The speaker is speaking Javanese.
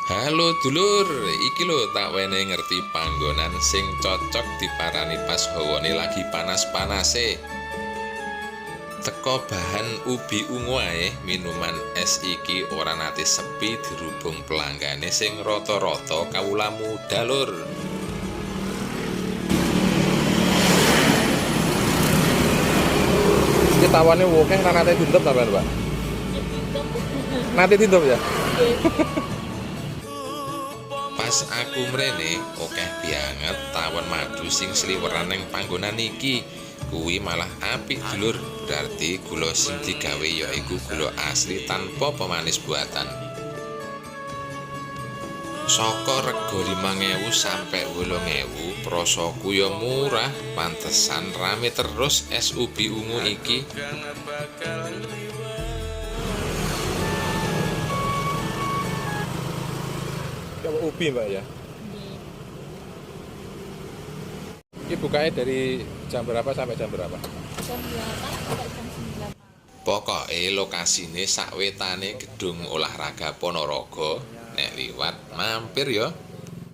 Halo dulur, iki lho tak wene ngerti panggonan sing cocok diparani pas hawane lagi panas-panase. Teko bahan ubi ungu ae, minuman es iki ora nate sepi dirubung pelanggane sing rata-rata kawula muda lur. Iki tawane wokeh ra nate dintep sampean, Pak. Nate dintep ya? Pas aku mrene, akeh banget tawon madu sing sliweran ning panggonan iki. Kuwi malah apik dulur, berarti gula sing digawe yaiku gula asli tanpa pemanis buatan. Saka rega 5.000 sampai 8.000, prasaku ya murah, pantesan rame terus es ubi ungu iki. Coba ubi, Mbak ya. Ini bukanya dari jam berapa sampai jam berapa? Jam 8 sampai jam 9. Pokoke lokasine sakwetane gedung olahraga Ponorogo. Nek liwat mampir ya.